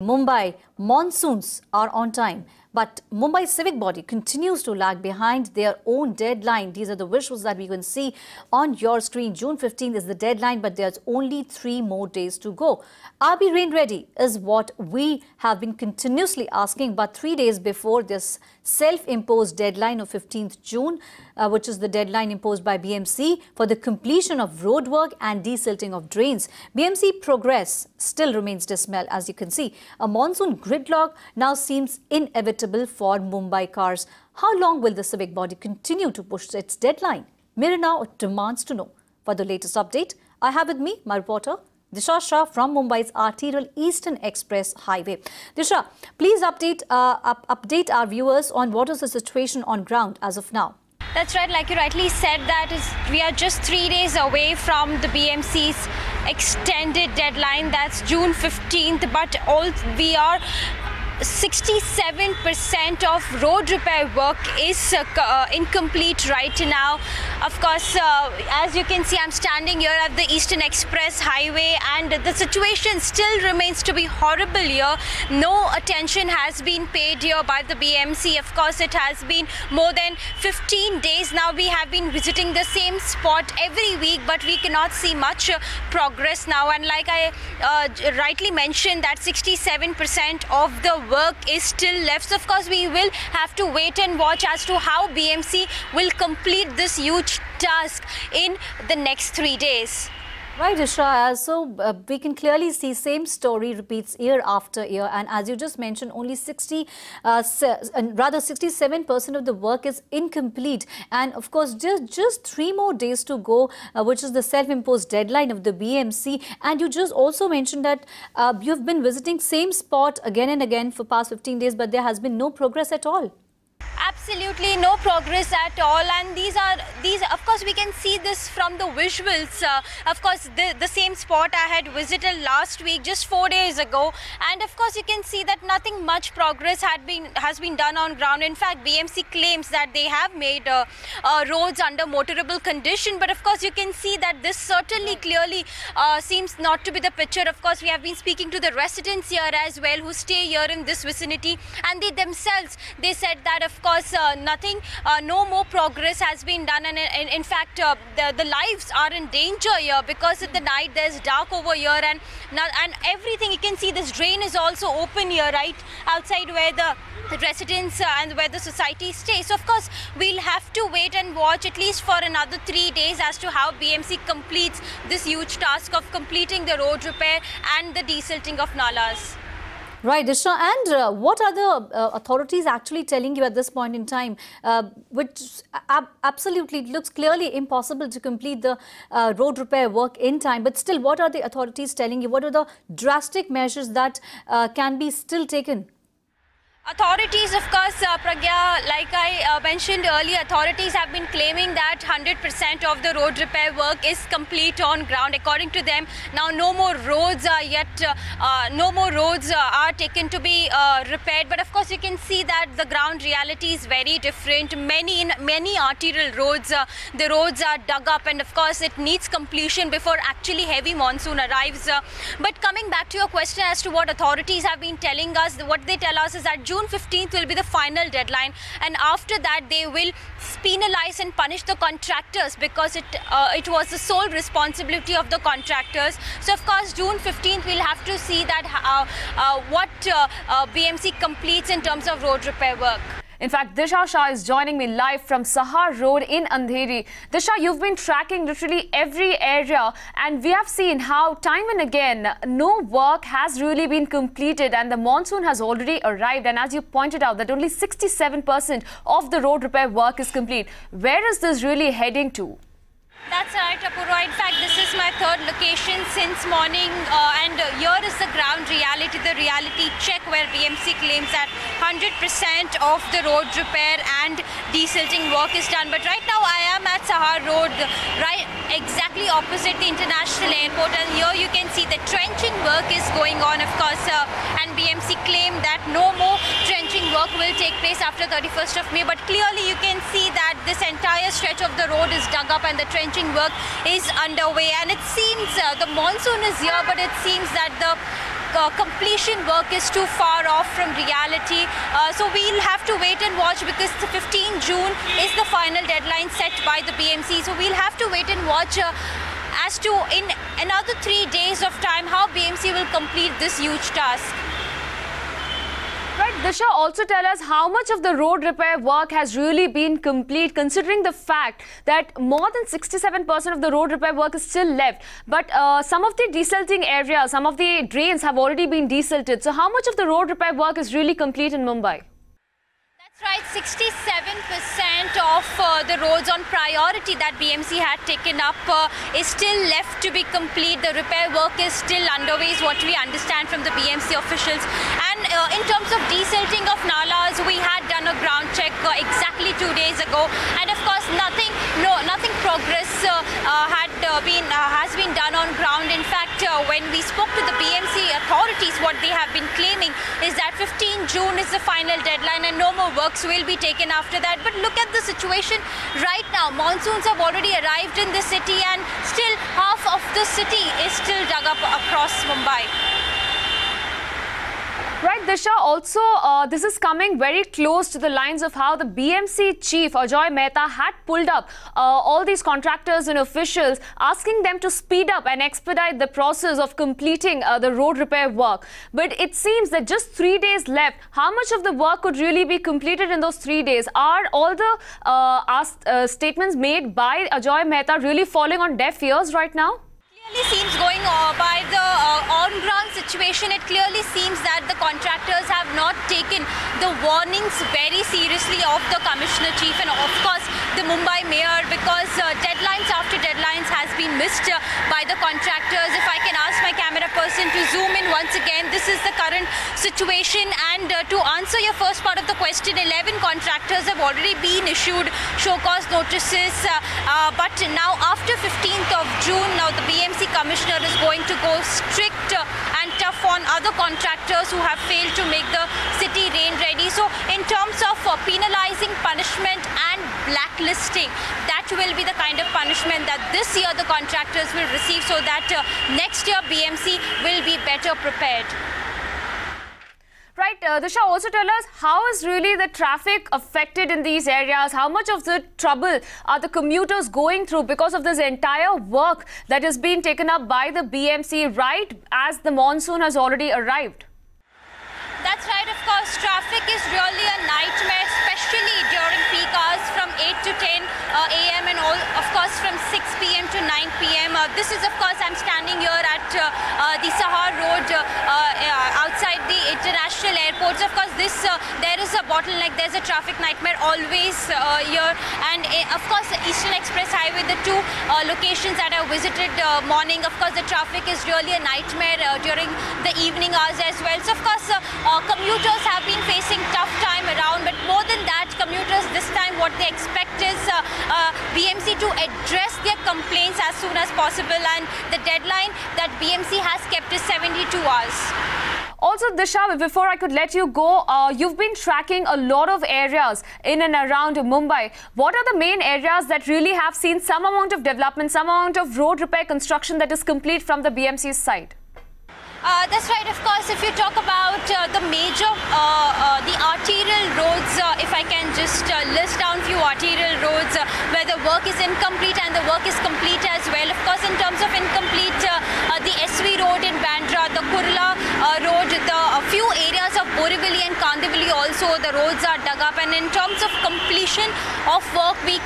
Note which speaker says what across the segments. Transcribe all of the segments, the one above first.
Speaker 1: Mumbai monsoons are on time, but Mumbai's civic body continues to lag behind their own deadline. These are the visuals that we can see on your screen. June 15th is the deadline, but there's only 3 more days to go. Are we rain ready is what we have been continuously asking, but 3 days before this self-imposed deadline of 15th June, which is the deadline imposed by BMC for the completion of roadwork and desilting of drains, BMC progress still remains dismal, as you can see. A monsoon gridlock now seems inevitable for Mumbai cars. How long will the civic body continue to push its deadline? Mirror Now demands to know. For the latest update, I have with me my reporter Disha Shah from Mumbai's arterial Eastern Express Highway. Disha, please update our viewers on what is the situation on ground as of now.
Speaker 2: That's right, like you rightly said, we are just 3 days away from the BMC's extended deadline, that's June 15th, but we are 67% of road repair work is incomplete right now. Of course, as you can see, I'm standing here at the Eastern Express Highway, and the situation still remains to be horrible here. No attention has been paid here by the BMC. Of course, it has been more than 15 days now. We have been visiting the same spot every week, but we cannot see much progress now. And like I rightly mentioned, that 67% of the work is still left. So of course, we will have to wait and watch as to how BMC will complete this huge task in the next 3 days.
Speaker 1: Right, Disha. So we can clearly see same story repeats year after year, and as you just mentioned, only 67% of the work is incomplete. And of course, just 3 more days to go, which is the self-imposed deadline of the BMC. And you just also mentioned that you've been visiting same spot again and again for past 15 days, but there has been no progress at all.
Speaker 2: Absolutely no progress at all, and these of course we can see this from the visuals. Of course, the same spot I had visited last week, just 4 days ago, and of course you can see that nothing much progress has been done on ground. In fact, BMC claims that they have made roads under motorable condition, but of course you can see that this certainly clearly seems not to be the picture. Of course, we have been speaking to the residents here as well who stay here in this vicinity, and they said that of course no more progress has been done, and in fact the lives are in danger here because in the night there's dark over here, and everything. You can see this drain is also open here right outside where the residents and where the society stays. So of course we'll have to wait and watch at least for another 3 days as to how BMC completes this huge task of completing the road repair and the desilting of nalas.
Speaker 1: Right, Disha. And what are the authorities actually telling you at this point in time, which absolutely looks clearly impossible to complete the road repair work in time? But still, what are the authorities telling you? What are the drastic measures that can be still taken?
Speaker 2: Authorities, of course, Pragya, like I mentioned earlier, authorities have been claiming that 100% of the road repair work is complete on ground. According to them, now no more roads are taken to be repaired. But of course, you can see that the ground reality is very different. Many arterial roads, the roads are dug up, and of course, it needs completion before actually heavy monsoon arrives. But coming back to your question as to what authorities have been telling us, what they tell us is that June 15th will be the final deadline, and after that they will penalize and punish the contractors because it was the sole responsibility of the contractors. So of course June 15th we'll have to see that what BMC completes in terms of road repair work.
Speaker 3: In fact, Disha Shah is joining me live from Sahar Road in Andheri. Disha, you've been tracking literally every area, and we have seen how time and again no work has really been completed, and the monsoon has already arrived, and as you pointed out that only 67% of the road repair work is complete. Where is this really heading to?
Speaker 2: That's right, Apurva. In fact, this is my 3rd location since morning, and here is the ground reality, the reality check where BMC claims that 100% of the road repair and desilting work is done. But right now I am at Sahar Road, right exactly opposite the international airport, and here you can see the trenching work is going on, of course, and BMC claimed that no more trenching work will take place after 31st of May. But clearly you can see that this entire stretch of the road is dug up and the trenching work is underway, and it seems the monsoon is here, but it seems that the completion work is too far off from reality. So we'll have to wait and watch, because the 15 June is the final deadline set by the BMC. So we'll have to wait and watch as to in another 3 days of time how BMC will complete this huge task.
Speaker 3: Right, Disha, also tell us how much of the road repair work has really been complete, considering the fact that more than 67% of the road repair work is still left. But some of the desilting areas, some of the drains have already been desilted. So how much of the road repair work is really complete in Mumbai?
Speaker 2: Right, 67% of the roads on priority that BMC had taken up is still left to be complete. The repair work is still underway, is what we understand from the BMC officials. And in terms of desilting of nalas, we had done a ground check exactly 2 days ago, and of course nothing progress has been done on ground. In fact, when we spoke to the BMC authorities, what they have been claiming is that 15 June is the final deadline and no more works will be taken after that. But look at the situation right now. Monsoons have already arrived in the city, and still half of the city is still dug up across Mumbai.
Speaker 3: Right, Disha, also this is coming very close to the lines of how the BMC chief Ajoy Mehta had pulled up all these contractors and officials, asking them to speed up and expedite the process of completing the road repair work. But it seems that just 3 days left. How much of the work could really be completed in those 3 days? Are all the statements made by Ajoy Mehta really falling on deaf ears right now?
Speaker 2: Clearly seems, going by the on-ground situation, it clearly seems that the contractors have not taken the warnings very seriously of the Commissioner Chief and of course the Mumbai Mayor, because deadlines after deadlines has been missed by the contractors. If I can ask my camera person to zoom in once again, this is the current situation. And to answer your first part of the question, 11 contractors have already been issued show cause notices, but now after 15th of June, now the BMC Commissioner is going to go strict and tough on other contractors who have failed to make the city rain ready. So in terms of penalizing, punishment and blacklisting, that will be the kind of punishment that this year the contractors will receive, so that next year BMC will be better prepared.
Speaker 3: Right, Disha, also tell us, how is really the traffic affected in these areas? How much of the trouble are the commuters going through because of this entire work that is being taken up by the BMC right as the monsoon has already arrived?
Speaker 2: That's right, of course, traffic is really a nightmare, especially during peak hours from 8 to 10 a.m. and all, of course from 6 p.m. to 9 p.m. This is, of course, I'm standing here at the Sahar Road outside the international airports. Of course, there is a bottleneck, there's a traffic nightmare always here. And of course, the Eastern Express Highway, the two locations that I visited morning, of course, the traffic is really a nightmare during the evening hours as well. So, of course, commuters have been facing tough time around, but more than that, commuters this time what they expect is BMC to address their complaints as soon as possible, and the deadline that BMC has kept is 72 hours.
Speaker 3: Also, Disha, before I could let you go, you've been tracking a lot of areas in and around Mumbai. What are the main areas that really have seen some amount of development, some amount of road repair construction that is complete from the BMC's side?
Speaker 2: That's right, of course. If you talk about the major, the arterial roads, if I can just list down few arterial roads where the work is incomplete and the work is complete as well. Of course, in terms of incomplete, the SV road in Bandra, the Kurla road, a few areas of Borivali and Kandivali also, the roads are dug up. And in terms of completion of work, we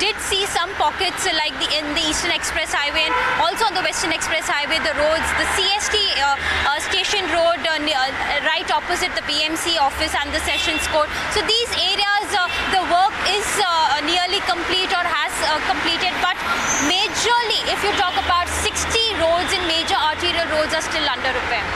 Speaker 2: did see some pockets like in the Eastern Express Highway and also on the Western Express Highway, the roads, the CST Station Road right opposite the BMC office and the Sessions Court. So these areas, the work is nearly complete or has completed, but majorly, if you talk about 60 roads and major arterial roads are still under repair.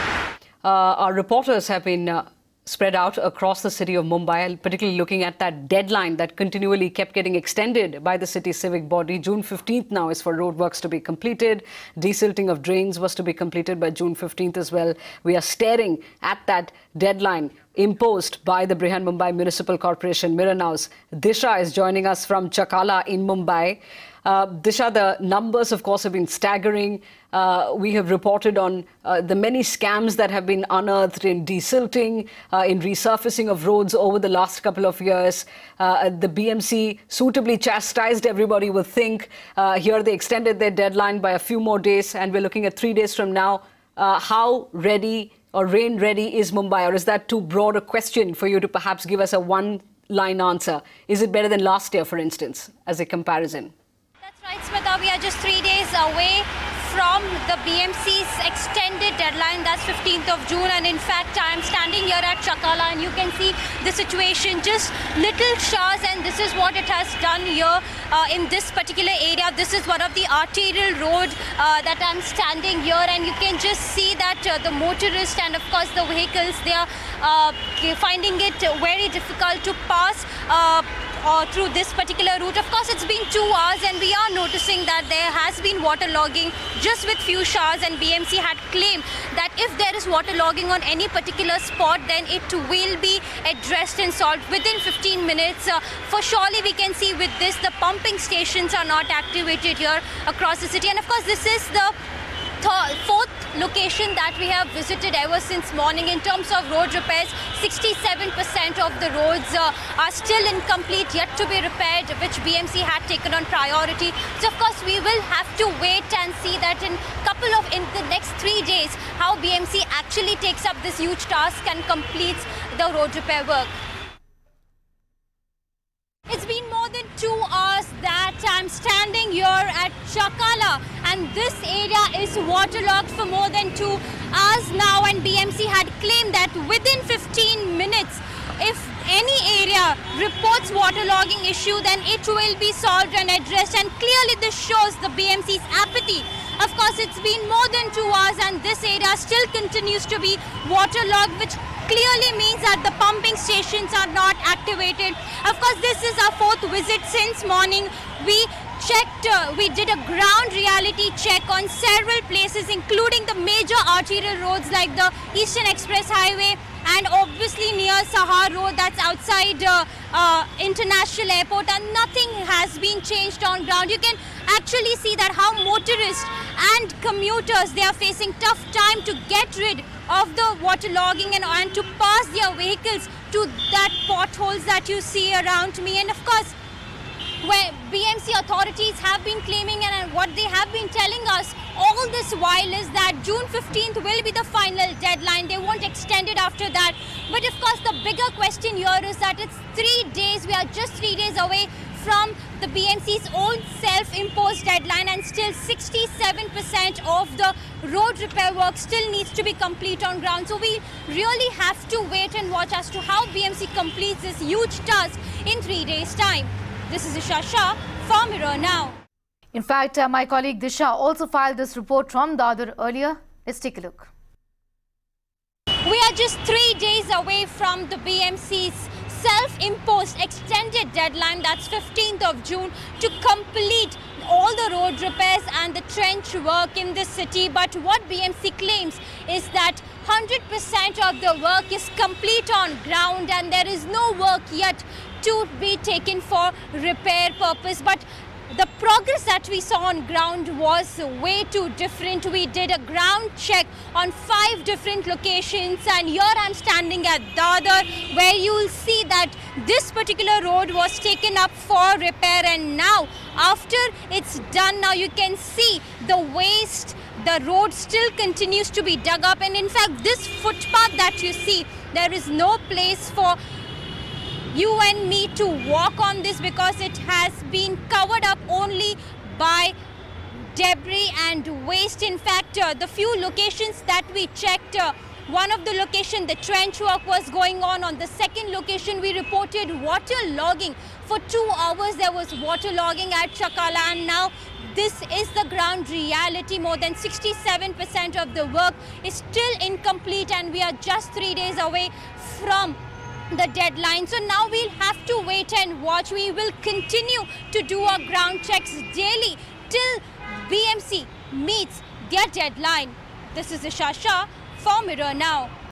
Speaker 4: Our reporters have been spread out across the city of Mumbai, particularly looking at that deadline that continually kept getting extended by the city's civic body. June 15th now is for roadworks to be completed. Desilting of drains was to be completed by June 15th as well. We are staring at that deadline imposed by the Brihan Mumbai Municipal Corporation. Mirror Now's Disha is joining us from Chakala in Mumbai. Disha, the numbers, of course, have been staggering. we have reported on the many scams that have been unearthed in desilting, in resurfacing of roads over the last couple of years. The BMC suitably chastised, everybody will think. Here they extended their deadline by a few more days, and we're looking at 3 days from now. How ready or rain ready is Mumbai, or is that too broad a question for you to perhaps give us a one-line answer? Is it better than last year, for instance, as a comparison?
Speaker 2: That's right, Smita. We are just 3 days away from the BMC's extended deadline. That's 15th of June. And in fact, I'm standing here at Chakala and you can see the situation, just little showers, and this is what it has done here in this particular area. This is one of the arterial road that I'm standing here, and you can just see that the motorists and of course the vehicles, they are finding it very difficult to pass through this particular route. Of course, it's been 2 hours and we are noticing that there has been waterlogging just with few showers, and BMC had claimed that if there is waterlogging on any particular spot, then it will be addressed and solved within 15 minutes. For surely we can see with this, the pumping stations are not activated here across the city. And of course, this is the fourth location that we have visited ever since morning. In terms of road repairs, 67% of the roads are still incomplete, yet to be repaired, which BMC had taken on priority. So of course we will have to wait and see that in the next 3 days how BMC actually takes up this huge task and completes the road repair work. It's been more than 2 hours that I'm standing here at Chakala, and this area is waterlogged for more than 2 hours now, and BMC had claimed that within 15 minutes, if any area reports waterlogging issue, then it will be solved and addressed, and clearly this shows the BMC's apathy. Of course, it's been more than 2 hours and this area still continues to be waterlogged, which clearly means that the pumping stations are not activated. Of course, this is our fourth visit since morning. We did a ground reality check on several places, including the major arterial roads like the Eastern Express Highway and obviously near Sahar Road, that's outside International Airport, and nothing has been changed on ground. You can actually see that how motorists and commuters, they are facing tough time to get rid of the waterlogging and to pass their vehicles to that potholes that you see around me. And of course, where BMC authorities have been claiming and what they have been telling us all this while is that June 15th will be the final deadline. They won't extend it after that. But of course, the bigger question here is that it's 3 days. We are just 3 days away from the BMC's own self-imposed deadline, and still 67% of the road repair work still needs to be complete on ground. So we really have to wait and watch as to how BMC completes this huge task in 3 days' time. This is Isha Shah for Mirror Now.
Speaker 1: In fact, my colleague Disha also filed this report from Dadar earlier. Let's take a look.
Speaker 2: We are just 3 days away from the BMC's self-imposed extended deadline, that's 15th of June, to complete all the road repairs and the trench work in the city. But what BMC claims is that 100% of the work is complete on ground and there is no work yet to be taken for repair purpose. But the progress that we saw on ground was way too different. We did a ground check on 5 different locations, and here I'm standing at Dadar, where you will see that this particular road was taken up for repair, and now after it's done, now you can see the waste. The road still continues to be dug up, and in fact this footpath that you see, there is no place for you and me to walk on this because it has been covered up only by debris and waste. In fact, the few locations that we checked, one of the location, the trench work was going on. On the second location, we reported water logging. For 2 hours, there was water logging at Chakala, and now this is the ground reality. More than 67% of the work is still incomplete, and we are just 3 days away from the deadline. So now we'll have to wait and watch. We will continue to do our ground checks daily till BMC meets their deadline. This is Isha Shah for Mirror Now.